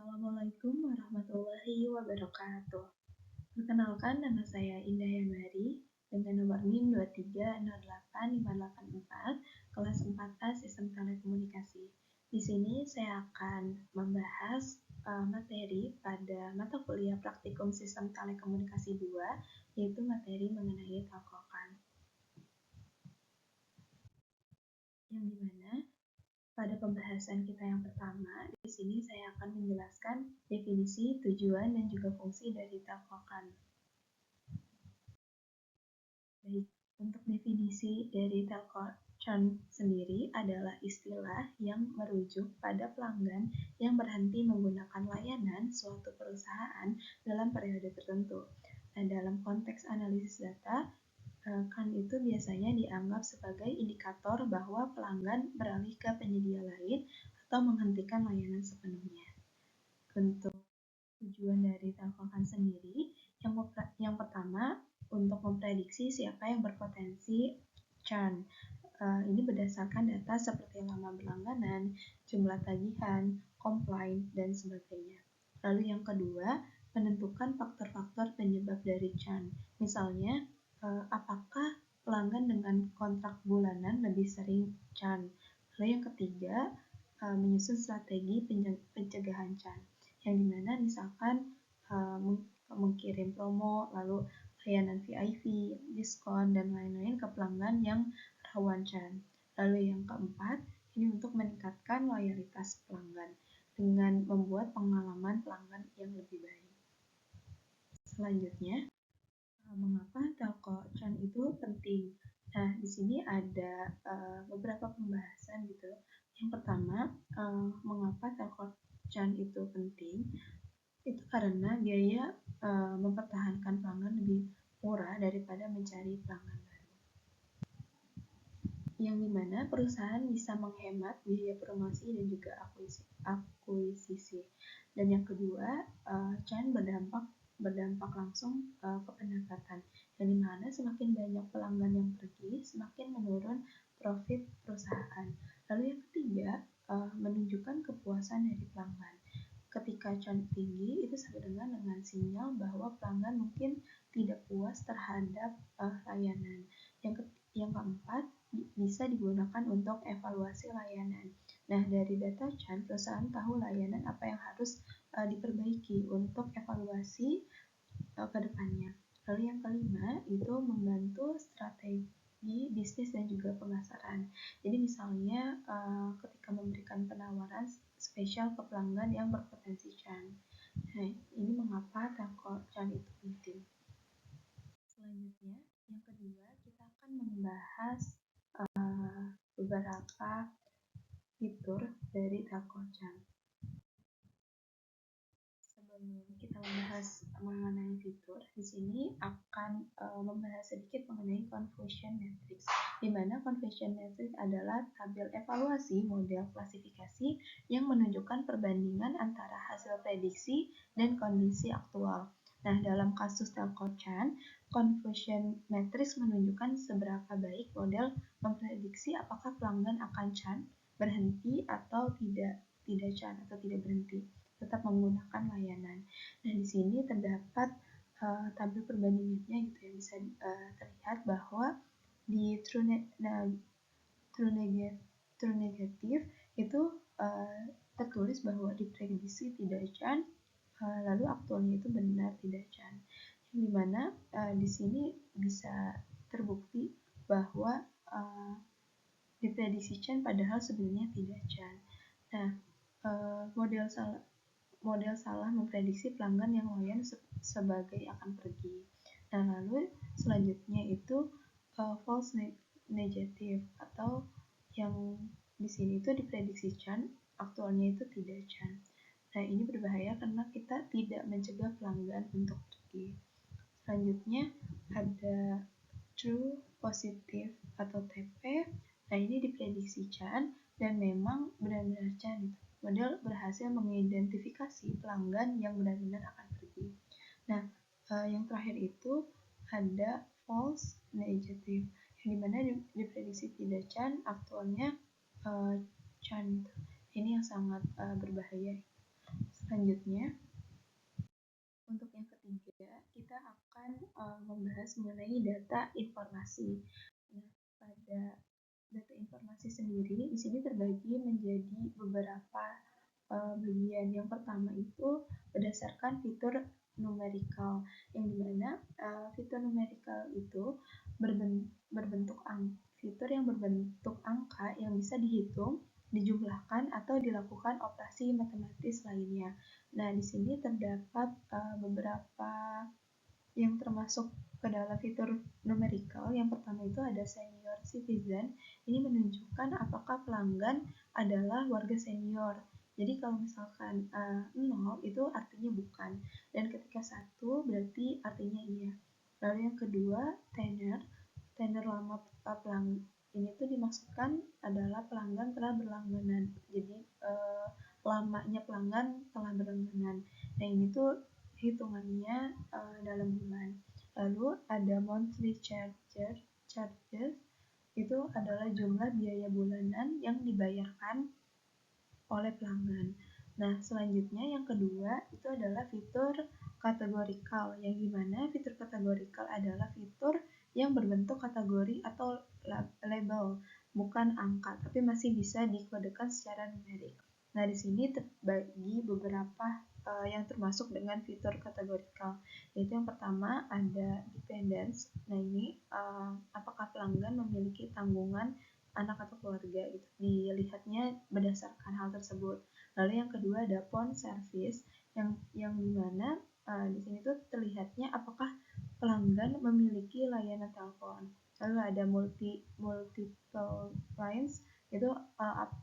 Assalamualaikum warahmatullahi wabarakatuh. Perkenalkan, nama saya Indah Yanwari dengan nomor NIM 2308584, kelas 4A Sistem Telekomunikasi. Di sini saya akan membahas materi pada mata kuliah Praktikum Sistem Telekomunikasi 2, yaitu materi mengenai telkokan. Yang dimana pada pembahasan kita yang pertama, di sini saya akan menjelaskan definisi, tujuan, dan juga fungsi dari telkokan. Baik, untuk definisi dari telkokan sendiri adalah istilah yang merujuk pada pelanggan yang berhenti menggunakan layanan suatu perusahaan dalam periode tertentu. Nah, dalam konteks analisis data, kan itu biasanya dianggap sebagai indikator bahwa pelanggan beralih ke penyedia lain atau menghentikan layanan sepenuhnya. Untuk tujuan dari telkokan sendiri, yang pertama, untuk memprediksi siapa yang berpotensi churn. Ini berdasarkan data seperti lama berlangganan, jumlah tagihan, komplain, dan sebagainya. Lalu yang kedua, menentukan faktor-faktor penyebab dari churn. Misalnya, apakah pelanggan dengan kontrak bulanan lebih sering churn. Lalu yang ketiga, menyusun strategi pencegahan churn, yang dimana misalkan mengirim promo, lalu layanan VIP, diskon, dan lain-lain ke pelanggan yang rawan churn. Lalu yang keempat, ini untuk meningkatkan loyalitas pelanggan dengan membuat pengalaman pelanggan yang lebih baik. Selanjutnya, mengapa telkocan itu penting? Nah, di sini ada beberapa pembahasan gitu. Yang pertama, mengapa telkocan itu penting? Itu karena biaya mempertahankan pelanggan lebih murah daripada mencari pelanggan baru. Yang dimana perusahaan bisa menghemat biaya promosi dan juga akuisisi. Dan yang kedua, churn berdampak langsung ke pendapatan, yang dimana semakin banyak pelanggan yang pergi, semakin menurun profit perusahaan. Lalu yang ketiga, menunjukkan kepuasan dari pelanggan. Ketika churn tinggi, itu sama dengan sinyal bahwa pelanggan mungkin tidak puas terhadap layanan. Yang keempat, bisa digunakan untuk evaluasi layanan. Nah, dari data churn, perusahaan tahu layanan apa yang harus diperbaiki untuk evaluasi ke depannya. Lalu yang kelima, itu membantu strategi bisnis dan juga pemasaran. Jadi misalnya ketika memberikan penawaran spesial ke pelanggan yang berpotensi churn. Nah, ini mengapa telkocan itu penting. Selanjutnya, yang kedua, kita akan membahas beberapa fitur dari telkocan. Sebelum kita membahas mengenai fitur, di sini akan membahas sedikit mengenai confusion matrix, di mana confusion matrix adalah tabel evaluasi model klasifikasi yang menunjukkan perbandingan antara hasil prediksi dan kondisi aktual. Nah, dalam kasus telkocan, confusion matrix menunjukkan seberapa baik model memprediksi apakah pelanggan akan churn, berhenti atau tidak churn atau tidak berhenti, tetap menggunakan layanan. Nah, di sini terdapat tabel perbandingannya gitu ya, bisa terlihat bahwa di true negatif itu tertulis bahwa diprediksi tidak churn, lalu aktualnya itu benar tidak churn. Yang dimana di sini bisa terbukti bahwa diprediksi churn padahal sebenarnya tidak churn. Nah, model salah memprediksi pelanggan yang loyal sebagai akan pergi. Nah, lalu selanjutnya itu false negative, atau yang di sini itu diprediksi churn, aktualnya itu tidak churn. Nah, ini berbahaya karena kita tidak mencegah pelanggan untuk pergi. Selanjutnya ada true positive atau TP. Nah, ini diprediksi churn dan memang benar-benar churn. Model berhasil mengidentifikasi pelanggan yang benar-benar akan pergi. Nah, yang terakhir itu ada false negative, yang dimana diprediksi tidak churn, aktualnya churn. Ini yang sangat berbahaya. selanjutnya, untuk yang ketiga, kita akan membahas mengenai data informasi. Nah, pada data informasi sendiri di sini terbagi menjadi beberapa bagian. Yang pertama itu berdasarkan fitur numerikal, yang dimana fitur numerikal itu berbentuk fitur yang berbentuk angka yang bisa dihitung, dijumlahkan atau dilakukan operasi matematis lainnya. Nah, di sini terdapat beberapa yang termasuk ke dalam fitur numerikal. Yang pertama itu ada senior citizen. Ini menunjukkan apakah pelanggan adalah warga senior. Jadi kalau misalkan 0 itu artinya bukan, dan ketika 1 berarti artinya iya. Lalu yang kedua, tenor lama pelanggan. Ini tuh dimaksudkan adalah pelanggan telah berlangganan. Jadi lamanya pelanggan telah berlangganan. Nah, ini tuh hitungannya dalam bulan. Lalu ada monthly charges, itu adalah jumlah biaya bulanan yang dibayarkan oleh pelanggan. Nah, selanjutnya yang kedua itu adalah fitur kategorikal, yang dimana fitur kategorikal adalah fitur yang berbentuk kategori atau label, bukan angka, tapi masih bisa dikodekan secara numerik. Nah, di sini terbagi beberapa yang termasuk dengan fitur kategorikal, yaitu yang pertama ada dependence. Nah, ini apakah pelanggan memiliki tanggungan anak atau keluarga, itu dilihatnya berdasarkan hal tersebut. Lalu yang kedua ada phone service, yang dimana di sini tuh terlihatnya apakah pelanggan memiliki layanan telepon. Lalu ada multiple lines, itu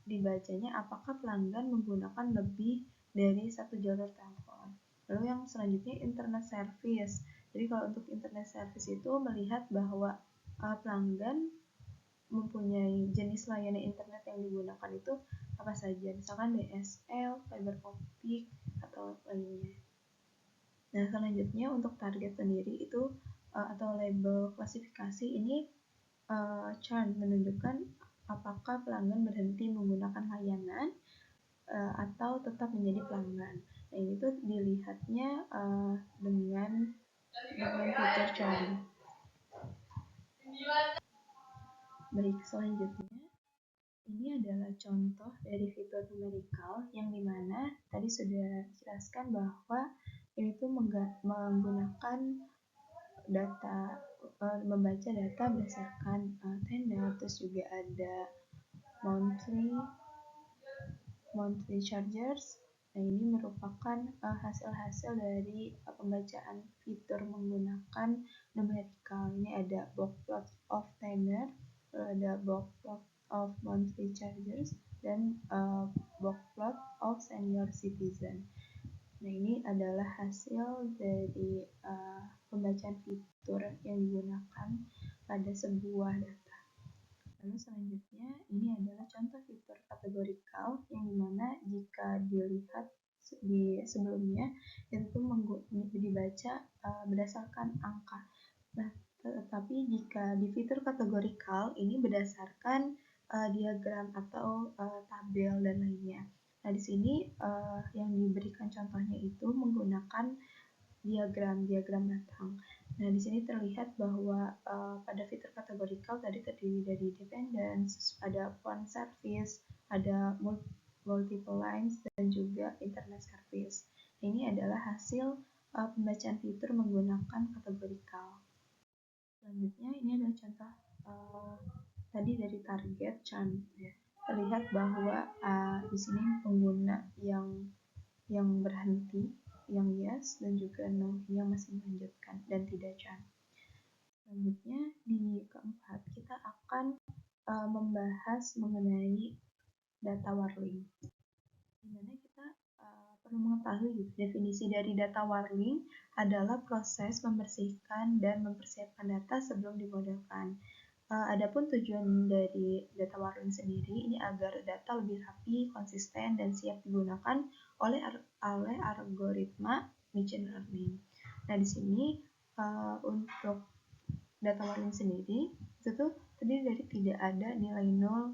dibacanya apakah pelanggan menggunakan lebih dari satu jalur telepon. Lalu yang selanjutnya internet service. Jadi kalau untuk internet service itu melihat bahwa pelanggan mempunyai jenis layanan internet yang digunakan itu apa saja, misalkan DSL, fiber optik, atau lainnya. Nah, selanjutnya untuk target sendiri itu atau label klasifikasi ini churn menunjukkan apakah pelanggan berhenti menggunakan layanan atau tetap menjadi pelanggan. Nah, ini tuh dilihatnya dengan fitur churn. Baik, selanjutnya ini adalah contoh dari fitur numerikal yang dimana tadi sudah dijelaskan bahwa ini tuh menggunakan data, membaca data berdasarkan tenor, terus juga ada monthly charges. Nah, ini merupakan hasil-hasil dari pembacaan fitur menggunakan numerikal. Ini ada box plot of tenor, ada box plot of monthly charges, dan box plot of senior citizen. Nah, ini adalah hasil dari pembacaan fitur yang digunakan pada sebuah data. Lalu selanjutnya ini adalah contoh fitur kategorikal, yang dimana jika dilihat di sebelumnya itu dibaca berdasarkan angka. Nah, tetapi jika di fitur kategorikal ini berdasarkan diagram atau tabel dan lainnya. Nah, di sini yang diberikan contohnya itu menggunakan diagram batang. Nah, di sini terlihat bahwa pada fitur kategorikal tadi terdiri dari dependence, ada phone service, ada multiple lines, dan juga internet service. Ini adalah hasil pembacaan fitur menggunakan kategorikal. Selanjutnya ini adalah contoh tadi dari target churn. Ya. Terlihat bahwa di sini pengguna yang berhenti, yang yes, dan juga no, yang masih melanjutkan dan tidak churn. Selanjutnya di keempat kita akan membahas mengenai data warning. Dimana kita perlu mengetahui definisi dari data warning adalah proses membersihkan dan mempersiapkan data sebelum dimodelkan. Adapun tujuan dari data warning sendiri ini agar data lebih rapi, konsisten, dan siap digunakan oleh algoritma machine learning. Nah, di sini untuk data warning sendiri itu tuh terdiri dari tidak ada nilai nol.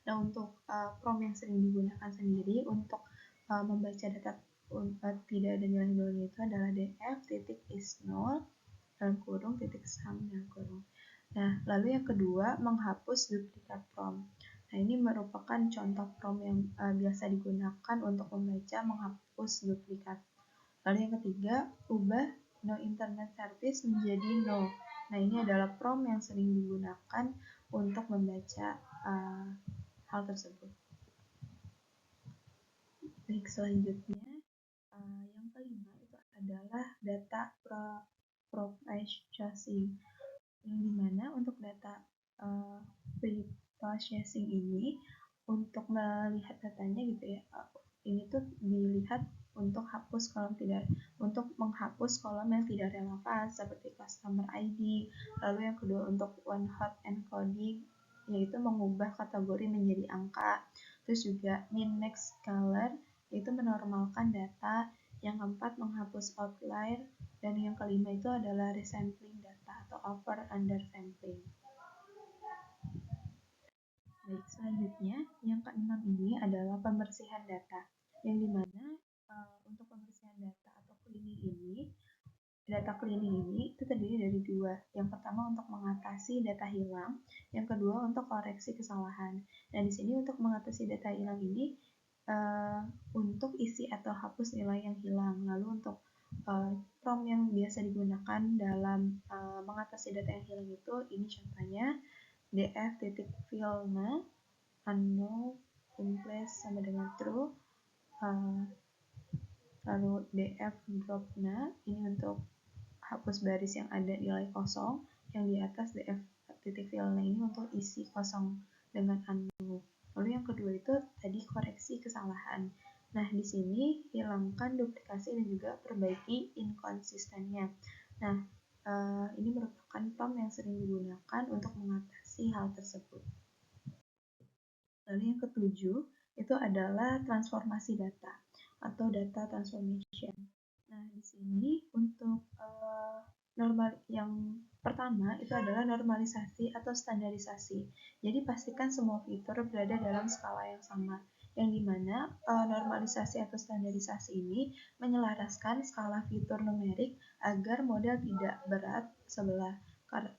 Nah, untuk prompt yang sering digunakan gunakan sendiri untuk membaca data tidak ada nilai nolnya itu adalah df titik is nol dalam kurung titik sum dalam kurung. Nah, lalu yang kedua, menghapus duplikat prompt. Nah, ini merupakan contoh prompt yang biasa digunakan untuk membaca menghapus duplikat. Lalu yang ketiga, ubah no internet service menjadi no. Nah, ini adalah prompt yang sering digunakan untuk membaca hal tersebut. Baik, selanjutnya yang kelima itu adalah data pre-processing, yang dimana untuk data pre-processing ini untuk melihat datanya gitu ya, ini tuh dilihat untuk menghapus kolom yang tidak relevan seperti customer ID. Lalu yang kedua untuk one hot encoding, yaitu mengubah kategori menjadi angka. Terus juga min max color, yaitu menormalkan data. Yang keempat menghapus outlier, dan yang kelima itu adalah resampling data atau over under sampling. Baik, selanjutnya yang keenam ini adalah pembersihan data, yang dimana untuk pembersihan data atau cleaning ini, data cleaning ini itu terdiri dari dua. Yang pertama untuk mengatasi data hilang, yang kedua untuk koreksi kesalahan. Dan di sini untuk mengatasi data hilang ini untuk isi atau hapus nilai yang hilang. Lalu untuk prompt yang biasa digunakan dalam mengatasi data yang hilang itu, ini contohnya df.fillna unknown in place sama dengan true, lalu df dropna ini untuk hapus baris yang ada nilai kosong, yang di atas df.fillna ini untuk isi kosong dengan unknown. Lalu yang kedua itu tadi koreksi kesalahan. Nah, di sini hilangkan duplikasi dan juga perbaiki inkonsistennya. Nah, ini merupakan prompt yang sering digunakan untuk mengatasi hal tersebut. Lalu yang ketujuh itu adalah transformasi data atau data transformation. Nah, di sini untuk yang pertama itu adalah normalisasi atau standarisasi. Jadi pastikan semua fitur berada dalam skala yang sama, yang dimana normalisasi atau standarisasi ini menyelaraskan skala fitur numerik agar model tidak berat sebelah.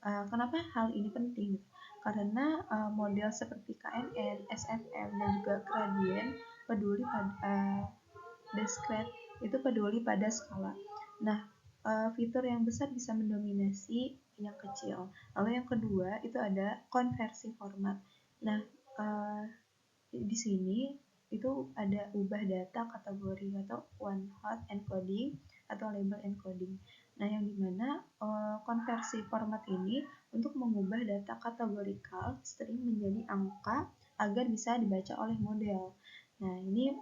Kenapa hal ini penting? Karena model seperti KNN, SNM, dan juga gradient peduli pada discrete itu peduli pada skala. Nah, fitur yang besar bisa mendominasi yang kecil. Lalu yang kedua itu ada konversi format. Nah, di sini itu ada ubah data kategori atau one hot encoding atau label encoding. Nah, yang dimana konversi format ini untuk mengubah data kategorikal string menjadi angka agar bisa dibaca oleh model. Nah, ini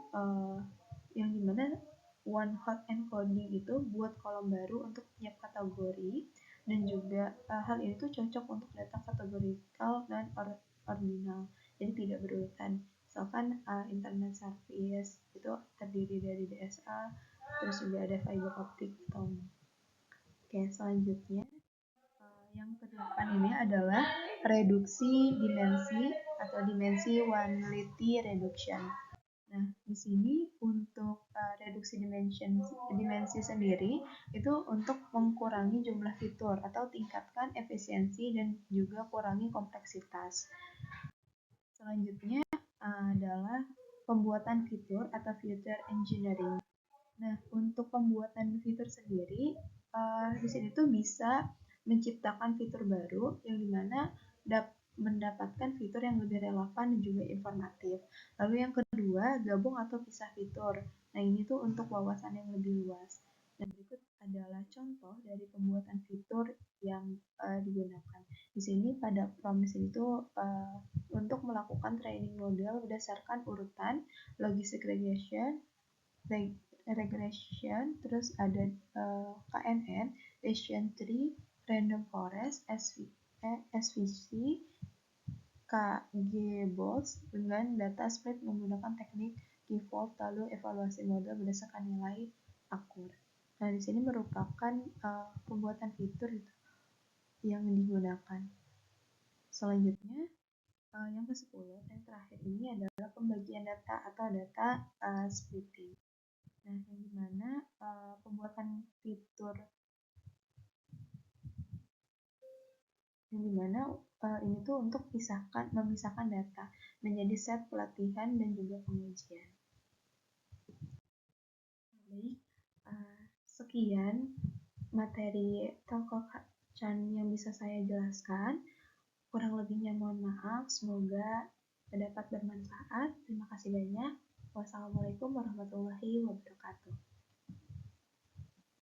yang dimana one hot encoding itu buat kolom baru untuk tiap kategori, dan juga hal ini tuh cocok untuk data kategorikal dan ordinal, jadi tidak berurutan. Misalkan internet service itu terdiri dari DSL, terus juga ada fiber optic atau Oke, selanjutnya yang kedelapan ini adalah reduksi dimensi atau dimensi one-lity reduction. Nah, di sini untuk reduksi dimensi sendiri itu untuk mengurangi jumlah fitur atau tingkatkan efisiensi dan juga kurangi kompleksitas. Selanjutnya adalah pembuatan fitur atau feature engineering. Nah, untuk pembuatan fitur sendiri, di sini tuh bisa menciptakan fitur baru yang dimana mendapatkan fitur yang lebih relevan dan juga informatif. Lalu yang kedua, gabung atau pisah fitur. Nah, ini tuh untuk wawasan yang lebih luas. Dan berikut adalah contoh dari pembuatan fitur yang digunakan. Di sini pada prompt itu untuk melakukan training model berdasarkan urutan, logistic regression, terus ada KNN, Bayesian tree, random forest, SVC, KGBots dengan data spread menggunakan teknik default, lalu evaluasi model berdasarkan nilai akur. Nah, di sini merupakan pembuatan fitur yang digunakan. Selanjutnya Yang ke-10, yang terakhir ini adalah pembagian data atau data splitting. Nah, yang dimana pembuatan fitur yang dimana ini tuh untuk memisahkan data menjadi set pelatihan dan juga pengujian. Baik, sekian materi Telkomchan yang bisa saya jelaskan. Kurang lebihnya mohon maaf, semoga dapat bermanfaat. Terima kasih banyak. Wassalamualaikum warahmatullahi wabarakatuh.